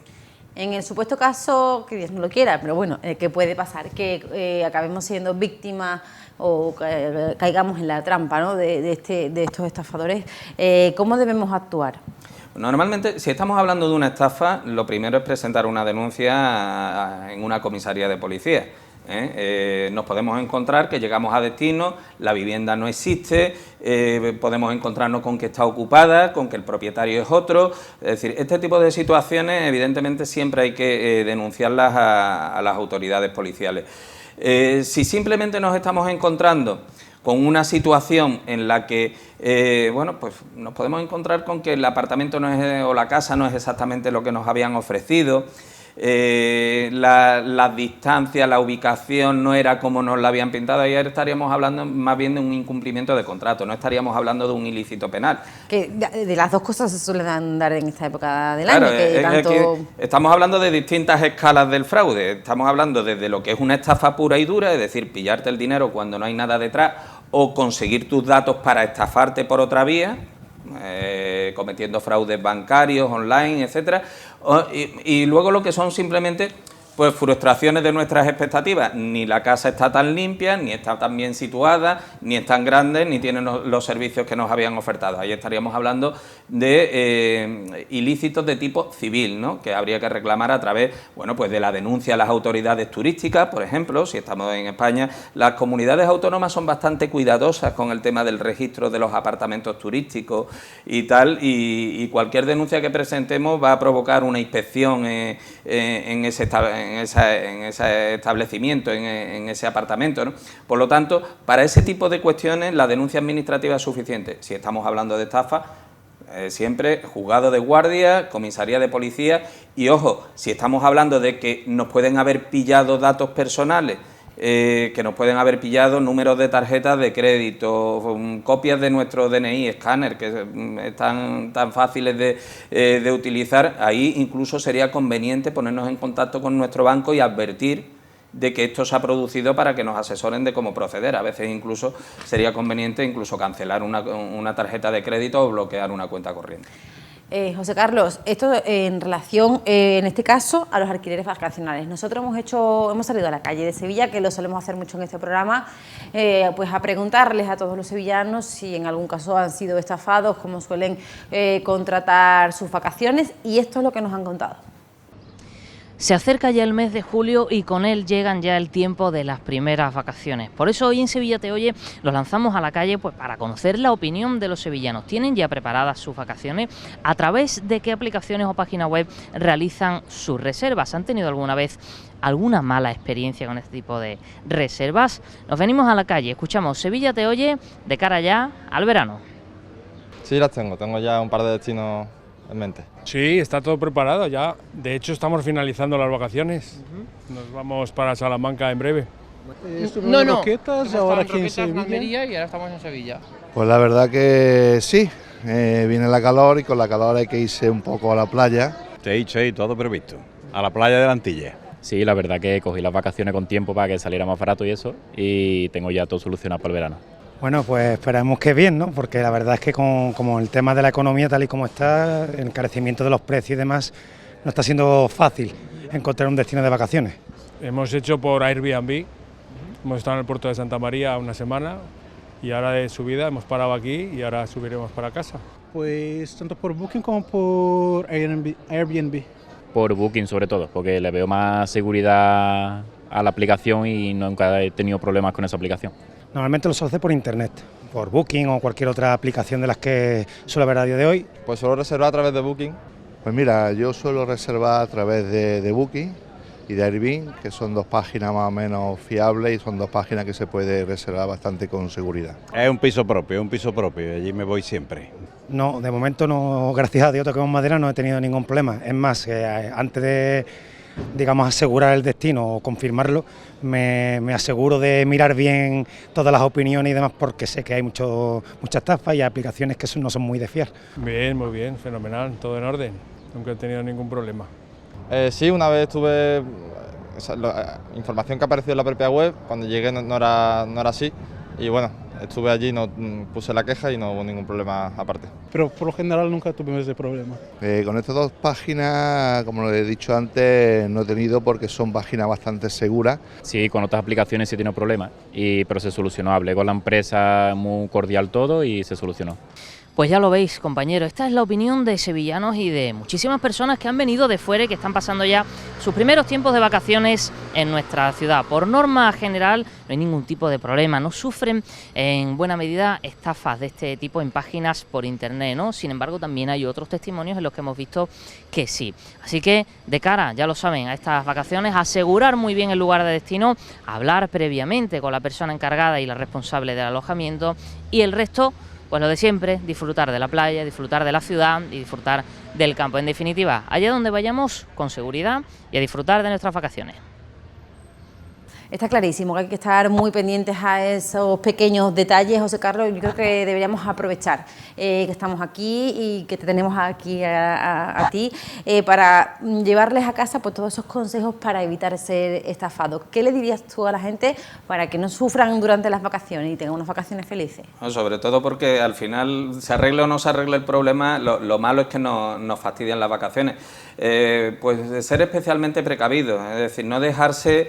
En el supuesto caso, que Dios no lo quiera, pero bueno, que puede pasar, que acabemos siendo víctimas o caigamos en la trampa, ¿no?, de estos estafadores, ¿cómo debemos actuar? Normalmente, si estamos hablando de una estafa, lo primero es presentar una denuncia en una comisaría de policía. Nos podemos encontrar que llegamos a destino, la vivienda no existe, podemos encontrarnos con que está ocupada, con que el propietario es otro. Es decir, este tipo de situaciones evidentemente siempre hay que denunciarlas a las autoridades policiales. Si simplemente nos estamos encontrando con una situación en la que, bueno, pues nos podemos encontrar con que el apartamento no es, o la casa no es exactamente lo que nos habían ofrecido, la distancia, la ubicación no era como nos la habían pintado, ahí estaríamos hablando más bien de un incumplimiento de contrato, no estaríamos hablando de un ilícito penal. Que de las dos cosas se suelen dar en esta época del claro, año. Que tanto... estamos hablando de distintas escalas del fraude, estamos hablando desde lo que es una estafa pura y dura, es decir, pillarte el dinero cuando no hay nada detrás, o conseguir tus datos para estafarte por otra vía, cometiendo fraudes bancarios, online, etcétera, y luego lo que son simplemente pues frustraciones de nuestras expectativas. Ni la casa está tan limpia, ni está tan bien situada, ni es tan grande, ni tiene los servicios que nos habían ofertado. Ahí estaríamos hablando de ilícitos de tipo civil, ¿no?, que habría que reclamar a través, bueno, pues de la denuncia a las autoridades turísticas, por ejemplo. Si estamos en España, las comunidades autónomas son bastante cuidadosas con el tema del registro de los apartamentos turísticos y tal, y cualquier denuncia que presentemos va a provocar una inspección en ese establecimiento, en ese apartamento, ¿no? Por lo tanto, para ese tipo de cuestiones la denuncia administrativa es suficiente. Si estamos hablando de estafa, siempre juzgado de guardia, comisaría de policía, y ojo, si estamos hablando de que nos pueden haber pillado datos personales, que nos pueden haber pillado números de tarjetas de crédito, copias de nuestro DNI, escáner, que están tan fáciles de utilizar, ahí incluso sería conveniente ponernos en contacto con nuestro banco y advertir de que esto se ha producido para que nos asesoren de cómo proceder. A veces incluso sería conveniente incluso cancelar una tarjeta de crédito o bloquear una cuenta corriente. José Carlos, esto en relación, en este caso, a los alquileres vacacionales. Nosotros hemos salido a la calle de Sevilla, que lo solemos hacer mucho en este programa, pues a preguntarles a todos los sevillanos si en algún caso han sido estafados, cómo suelen contratar sus vacaciones, y esto es lo que nos han contado. Se acerca ya el mes de julio y con él llegan ya el tiempo de las primeras vacaciones. Por eso hoy en Sevilla Te Oye los lanzamos a la calle pues para conocer la opinión de los sevillanos. ¿Tienen ya preparadas sus vacaciones? ¿A través de qué aplicaciones o páginas web realizan sus reservas? ¿Han tenido alguna vez alguna mala experiencia con este tipo de reservas? Nos venimos a la calle, escuchamos Sevilla Te Oye de cara ya al verano. Sí, las tengo ya un par de destinos en mente. Sí, está todo preparado ya. De hecho, estamos finalizando las vacaciones. Nos vamos para Salamanca en breve. No, Roquetas, ahora aquí en Sevilla. Y ahora estamos en Sevilla. Pues la verdad que sí, viene la calor y con la calor hay que irse un poco a la playa. Sí, todo previsto. A la playa de la Antilla. Sí, la verdad que cogí las vacaciones con tiempo para que saliera más barato y eso, y tengo ya todo solucionado para el verano. Bueno, pues esperamos que bien, ¿no? Porque la verdad es que como el tema de la economía tal y como está, el encarecimiento de los precios y demás, no está siendo fácil encontrar un destino de vacaciones. Hemos hecho por Airbnb, hemos estado en el puerto de Santa María una semana y ahora de subida hemos parado aquí y ahora subiremos para casa. Pues tanto por Booking como por Airbnb. Por Booking sobre todo, porque le veo más seguridad a la aplicación y nunca he tenido problemas con esa aplicación. Normalmente lo suelo hacer por internet, por Booking o cualquier otra aplicación de las que suele haber a día de hoy. Pues suelo reservar a través de Booking. Pues mira, yo suelo reservar a través de Booking y de Airbnb, que son dos páginas más o menos fiables y son dos páginas que se puede reservar bastante con seguridad. Es un piso propio, allí me voy siempre. No, de momento no, gracias a Dios, toquemos madera, no he tenido ningún problema. Es más, antes de, digamos, asegurar el destino o confirmarlo, me aseguro de mirar bien todas las opiniones y demás, porque sé que hay mucha estafa y aplicaciones que no son muy de fiar. Bien, muy bien, fenomenal, todo en orden, nunca he tenido ningún problema. Sí, una vez tuve información que apareció en la propia web, cuando llegué no era así, y bueno, estuve allí, puse la queja y no hubo ningún problema aparte. Pero por lo general nunca tuvimos ese problema. Con estas dos páginas, como lo he dicho antes, no he tenido porque son páginas bastante seguras. Sí, con otras aplicaciones sí he tenido problemas, pero se solucionó. Hablé con la empresa, muy cordial todo y se solucionó. Pues ya lo veis, compañeros, esta es la opinión de sevillanos y de muchísimas personas que han venido de fuera y que están pasando ya sus primeros tiempos de vacaciones en nuestra ciudad. Por norma general no hay ningún tipo de problema, no sufren en buena medida estafas de este tipo en páginas por internet, ¿no? Sin embargo, también hay otros testimonios en los que hemos visto que sí. Así que, de cara, ya lo saben, a estas vacaciones, asegurar muy bien el lugar de destino, hablar previamente con la persona encargada y la responsable del alojamiento y el resto, pues lo de siempre, disfrutar de la playa, disfrutar de la ciudad y disfrutar del campo. En definitiva, allá donde vayamos, con seguridad y a disfrutar de nuestras vacaciones. Está clarísimo que hay que estar muy pendientes a esos pequeños detalles, José Carlos. Yo creo que deberíamos aprovechar que estamos aquí y que te tenemos aquí a ti para llevarles a casa pues todos esos consejos para evitar ser estafados. ¿Qué le dirías tú a la gente para que no sufran durante las vacaciones y tengan unas vacaciones felices? No, sobre todo porque al final, se arregle o no se arregle el problema, lo malo es que nos fastidian las vacaciones. Pues ser especialmente precavido, es decir, no dejarse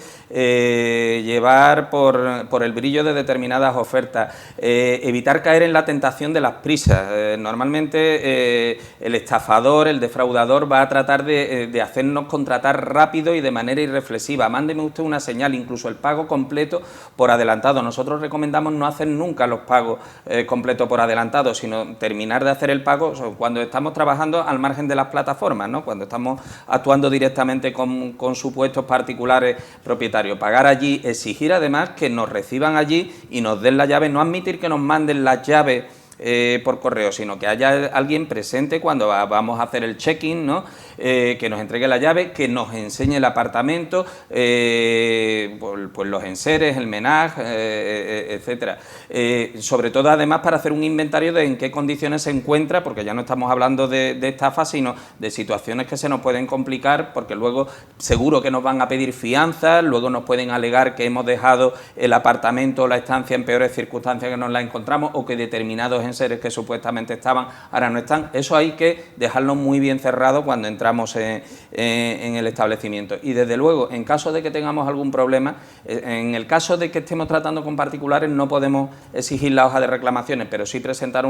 llevar por el brillo de determinadas ofertas, evitar caer en la tentación de las prisas. Normalmente el estafador, el defraudador va a tratar de hacernos contratar rápido y de manera irreflexiva. Mándeme usted una señal, incluso el pago completo por adelantado. Nosotros recomendamos no hacer nunca los pagos completos por adelantado, sino terminar de hacer el pago cuando estamos trabajando al margen de las plataformas, ¿no? Cuando estamos actuando directamente con supuestos particulares propietarios. Pagar allí, exigir además que nos reciban allí y nos den la llave, no admitir que nos manden las llaves por correo, sino que haya alguien presente cuando vamos a hacer el check-in, ¿no? Que nos entregue la llave, que nos enseñe el apartamento, pues los enseres, el menage, etcétera. Sobre todo, además, para hacer un inventario de en qué condiciones se encuentra, porque ya no estamos hablando de estafa, sino de situaciones que se nos pueden complicar, porque luego seguro que nos van a pedir fianzas, luego nos pueden alegar que hemos dejado el apartamento o la estancia en peores circunstancias que nos la encontramos, o que determinados enseres que supuestamente estaban ahora no están. Eso hay que dejarlo muy bien cerrado cuando entramos en el establecimiento. Y desde luego, en caso de que tengamos algún problema, en el caso de que estemos tratando con particulares, no podemos exigir la hoja de reclamaciones, pero sí presentar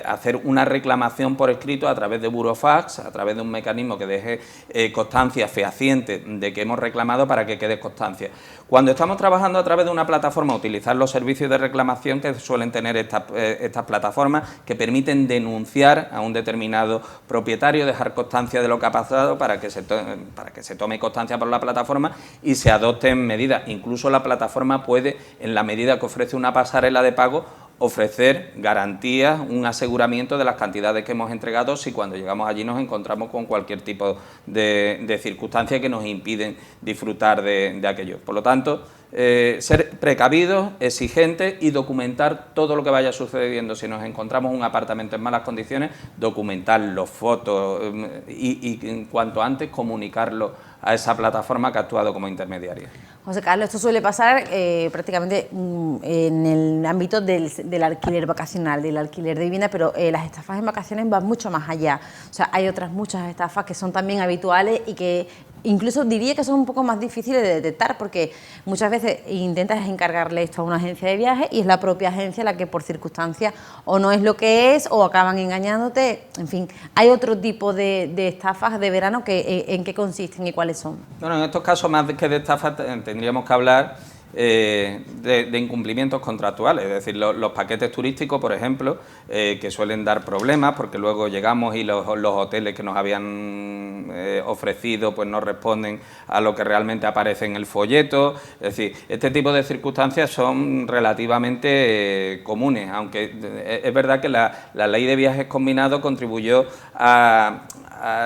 hacer una reclamación por escrito a través de burofax, a través de un mecanismo que deje constancia fehaciente de que hemos reclamado, para que quede constancia. Cuando estamos trabajando a través de una plataforma, utilizar los servicios de reclamación que suelen tener estas plataformas, que permiten denunciar a un determinado propietario, dejar constancia de lo que ha pasado para que se tome constancia por la plataforma y se adopten medidas. Incluso la plataforma puede, en la medida que ofrece una pasarela de pago, ofrecer garantías, un aseguramiento de las cantidades que hemos entregado si cuando llegamos allí nos encontramos con cualquier tipo de circunstancias que nos impiden disfrutar de aquello. Por lo tanto, ser precavidos, exigentes y documentar todo lo que vaya sucediendo. Si nos encontramos un apartamento en malas condiciones, documentarlo, fotos y en cuanto antes comunicarlo a esa plataforma que ha actuado como intermediaria. José Carlos, esto suele pasar prácticamente en el ámbito del alquiler vacacional, del alquiler de vivienda, pero las estafas en vacaciones van mucho más allá. O sea, hay otras muchas estafas que son también habituales y que incluso diría que son un poco más difíciles de detectar, porque muchas veces intentas encargarle esto a una agencia de viajes y es la propia agencia la que por circunstancias o no es lo que es o acaban engañándote. En fin, hay otro tipo de estafas de verano que en qué consisten y cuáles son. Bueno, en estos casos, más que de estafas, tendríamos que hablar de incumplimientos contractuales, es decir, los paquetes turísticos, por ejemplo, que suelen dar problemas porque luego llegamos y los hoteles que nos habían ofrecido pues no responden a lo que realmente aparece en el folleto. Es decir, este tipo de circunstancias son relativamente comunes, aunque es verdad que la ley de viajes combinados contribuyó a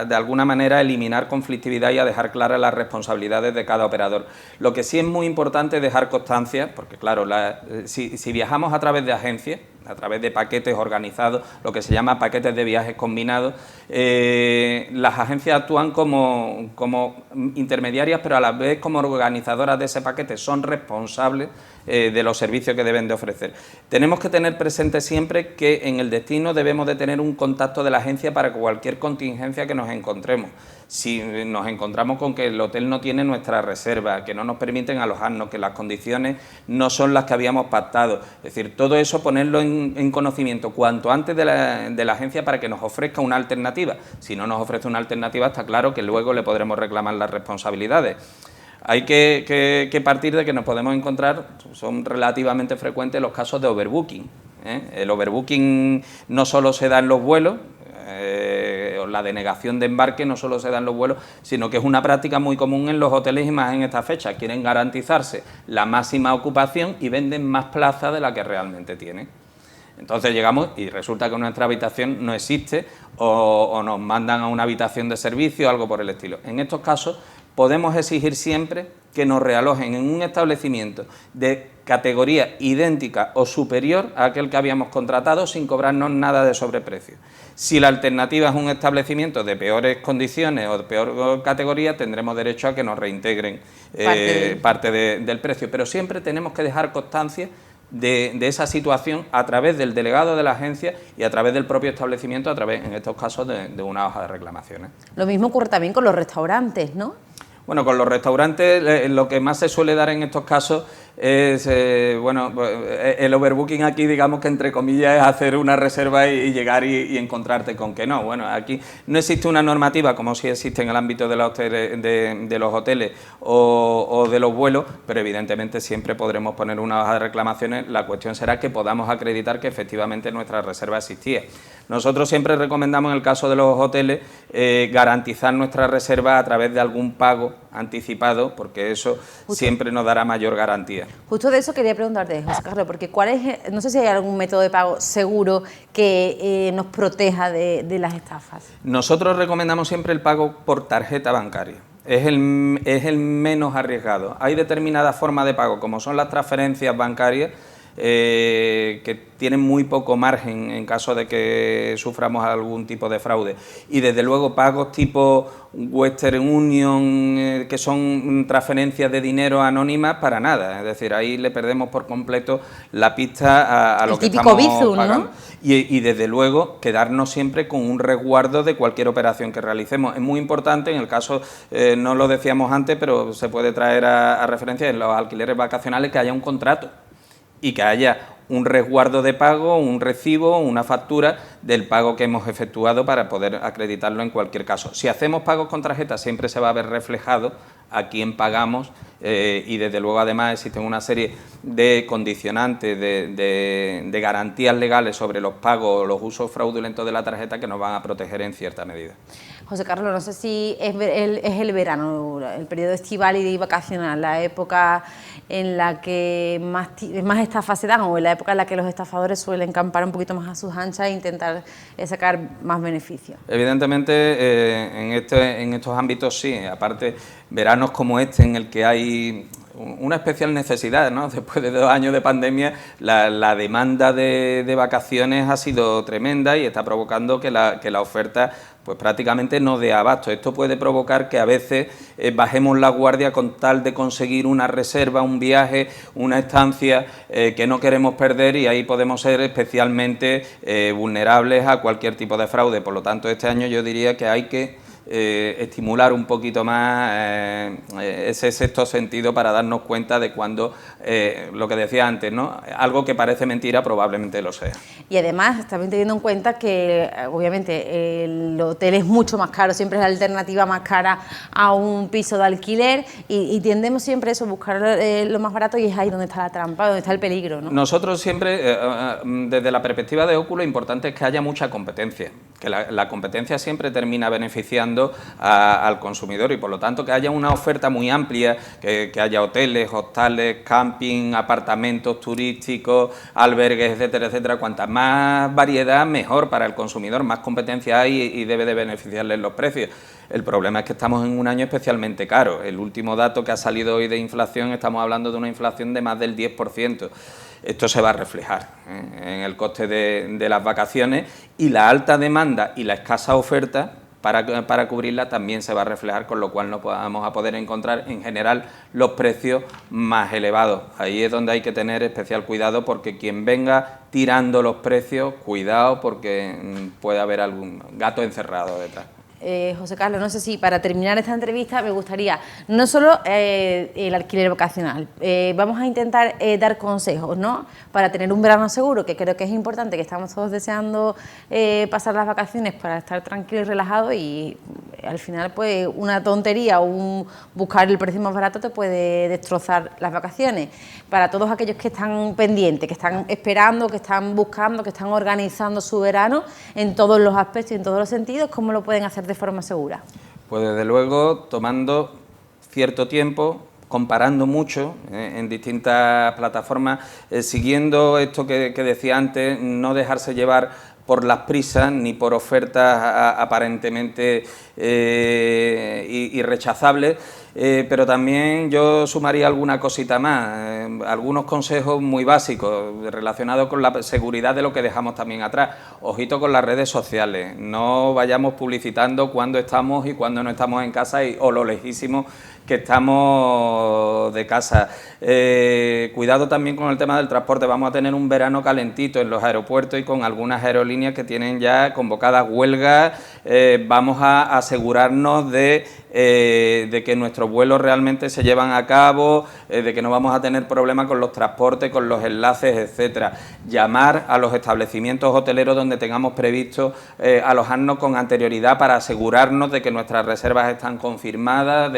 de alguna manera eliminar conflictividad y a dejar claras las responsabilidades de cada operador. Lo que sí es muy importante es dejar constancia, porque claro, si viajamos a través de agencias, a través de paquetes organizados, lo que se llama paquetes de viajes combinados, las agencias actúan como intermediarias, pero a la vez como organizadoras de ese paquete, son responsables de los servicios que deben de ofrecer. Tenemos que tener presente siempre que en el destino debemos de tener un contacto de la agencia para cualquier contingencia que nos encontremos. Si nos encontramos con que el hotel no tiene nuestra reserva, que no nos permiten alojarnos, que las condiciones no son las que habíamos pactado, es decir, todo eso ponerlo en conocimiento cuanto antes de la agencia para que nos ofrezca una alternativa. Si no nos ofrece una alternativa, está claro que luego le podremos reclamar las responsabilidades. Hay que partir de que nos podemos encontrar, son relativamente frecuentes los casos de overbooking. El overbooking no solo se da en los vuelos, la denegación de embarque no solo se da en los vuelos, sino que es una práctica muy común en los hoteles y más en esta fecha. Quieren garantizarse la máxima ocupación y venden más plazas de la que realmente tienen. Entonces llegamos y resulta que nuestra habitación no existe o nos mandan a una habitación de servicio o algo por el estilo. En estos casos podemos exigir siempre que nos realojen en un establecimiento de categoría idéntica o superior a aquel que habíamos contratado sin cobrarnos nada de sobreprecio. Si la alternativa es un establecimiento de peores condiciones o de peor categoría, tendremos derecho a que nos reintegren parte del precio. Pero siempre tenemos que dejar constancia de esa situación a través del delegado de la agencia y a través del propio establecimiento, a través, en estos casos, de una hoja de reclamaciones. Lo mismo ocurre también con los restaurantes, ¿no? Bueno, con los restaurantes lo que más se suele dar en estos casos es, el overbooking aquí, digamos que entre comillas, es hacer una reserva y llegar y encontrarte con que no. Bueno, aquí no existe una normativa como sí existe en el ámbito de los hoteles o de los vuelos, pero evidentemente siempre podremos poner una hoja de reclamaciones. La cuestión será que podamos acreditar que efectivamente nuestra reserva existía. Nosotros siempre recomendamos, en el caso de los hoteles, garantizar nuestra reserva a través de algún pago anticipado, porque eso siempre nos dará mayor garantía. Justo de eso quería preguntarte, José Carlos, porque no sé si hay algún método de pago seguro que nos proteja de las estafas. Nosotros recomendamos siempre el pago por tarjeta bancaria. Es el menos arriesgado. Hay determinadas formas de pago, como son las transferencias bancarias, que tienen muy poco margen en caso de que suframos algún tipo de fraude. Y desde luego pagos tipo Western Union, que son transferencias de dinero anónimas, para nada. Es decir, ahí le perdemos por completo la pista a lo que estamos pagando. ¿No? Y desde luego quedarnos siempre con un resguardo de cualquier operación que realicemos. Es muy importante, en el caso, no lo decíamos antes, pero se puede traer a referencia en los alquileres vacacionales, que haya un contrato y que haya un resguardo de pago, un recibo, una factura del pago que hemos efectuado para poder acreditarlo en cualquier caso. Si hacemos pagos con tarjeta, siempre se va a ver reflejado a quién pagamos y desde luego además existen una serie de condicionantes, de garantías legales sobre los pagos o los usos fraudulentos de la tarjeta que nos van a proteger en cierta medida. José Carlos, no sé si es el verano, el periodo estival y vacacional, la época en la que más estafas se dan, o en la época en la que los estafadores suelen campar un poquito más a sus anchas e intentar sacar más beneficios. Evidentemente en estos ámbitos sí, aparte veranos como este en el que hay una especial necesidad, ¿no? Después de 2 años de pandemia, la demanda de vacaciones ha sido tremenda y está provocando que la oferta pues prácticamente no dé abasto. Esto puede provocar que a veces bajemos la guardia con tal de conseguir una reserva, un viaje, una estancia que no queremos perder, y ahí podemos ser especialmente vulnerables a cualquier tipo de fraude. Por lo tanto, este año yo diría que hay que estimular un poquito más ese sexto sentido para darnos cuenta de cuando, lo que decía antes, ¿no? Algo que parece mentira probablemente lo sea. Y además también teniendo en cuenta que obviamente el hotel es mucho más caro, siempre es la alternativa más cara a un piso de alquiler, y tendemos siempre eso, buscar lo más barato, y es ahí donde está la trampa, donde está el peligro, ¿no? Nosotros siempre, desde la perspectiva de Oculo, lo importante es que haya mucha competencia, que la competencia siempre termina beneficiando al consumidor, y por lo tanto que haya una oferta muy amplia, que haya hoteles, hostales, camping, apartamentos turísticos, albergues, etcétera, etcétera. Cuanta más variedad, mejor para el consumidor, más competencia hay y debe de beneficiarle en los precios. El problema es que estamos en un año especialmente caro. El último dato que ha salido hoy de inflación, estamos hablando de una inflación de más del 10%. Esto se va a reflejar en el coste de las vacaciones, y la alta demanda y la escasa oferta para cubrirla también se va a reflejar, con lo cual no vamos a poder encontrar en general los precios más elevados. Ahí es donde hay que tener especial cuidado, porque quien venga tirando los precios, cuidado, porque puede haber algún gato encerrado detrás. José Carlos, no sé si para terminar esta entrevista me gustaría no solo el alquiler vacacional, vamos a intentar dar consejos, ¿no?, para tener un verano seguro, que creo que es importante, que estamos todos deseando pasar las vacaciones para estar tranquilos y relajados, y al final pues una tontería o buscar el precio más barato te puede destrozar las vacaciones. Para todos aquellos que están pendientes, que están esperando, que están buscando, que están organizando su verano en todos los aspectos y en todos los sentidos, ¿cómo lo pueden hacer de forma segura? Pues desde luego tomando cierto tiempo, comparando mucho en distintas plataformas, siguiendo esto que decía antes, no dejarse llevar por las prisas ni por ofertas aparentemente irrechazables, pero también yo sumaría alguna cosita más, algunos consejos muy básicos relacionados con la seguridad de lo que dejamos también atrás. Ojito con las redes sociales, no vayamos publicitando cuándo estamos y cuándo no estamos en casa o lo lejísimos que estamos de casa. Cuidado también con el tema del transporte. Vamos a tener un verano calentito en los aeropuertos y con algunas aerolíneas que tienen ya convocadas huelgas. Vamos a asegurarnos de que nuestros vuelos realmente se llevan a cabo, de que no vamos a tener problemas con los transportes, con los enlaces, etcétera. Llamar a los establecimientos hoteleros donde tengamos previsto alojarnos con anterioridad para asegurarnos de que nuestras reservas están confirmadas,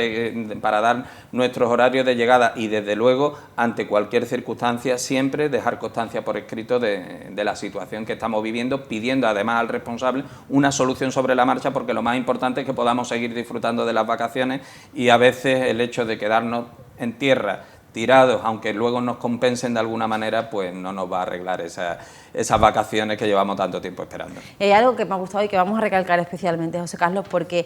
para dar nuestros horarios de llegada, y desde luego ante cualquier circunstancia siempre dejar constancia por escrito de la situación que estamos viviendo, pidiendo además al responsable una solución sobre la marcha, porque lo más importante es que podamos seguir disfrutando de las vacaciones, y a veces veces el hecho de quedarnos en tierra tirados, aunque luego nos compensen de alguna manera, pues no nos va a arreglar esas vacaciones que llevamos tanto tiempo esperando. Hay algo que me ha gustado y que vamos a recalcar especialmente, José Carlos, porque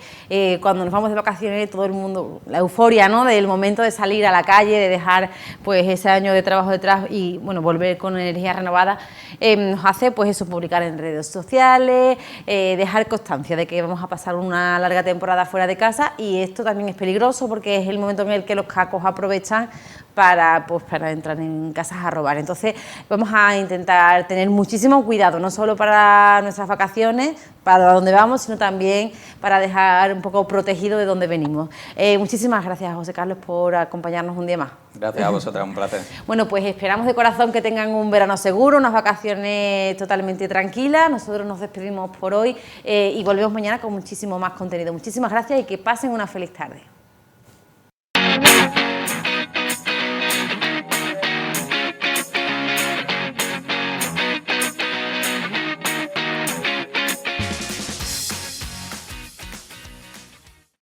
cuando nos vamos de vacaciones todo el mundo, la euforia, ¿no?, del momento de salir a la calle, de dejar pues ese año de trabajo detrás y bueno, volver con energía renovada, nos hace pues eso, publicar en redes sociales, dejar constancia de que vamos a pasar una larga temporada fuera de casa, y esto también es peligroso porque es el momento en el que los cacos aprovechan para entrar en casas a robar. Entonces vamos a intentar tener muchísimo cuidado, no solo para nuestras vacaciones, para donde vamos, sino también para dejar un poco protegido de donde venimos. Muchísimas gracias, José Carlos, por acompañarnos un día más. Gracias a vosotras, un placer. Bueno, pues esperamos de corazón que tengan un verano seguro, unas vacaciones totalmente tranquilas. Nosotros nos despedimos por hoy y volvemos mañana con muchísimo más contenido. Muchísimas gracias y que pasen una feliz tarde.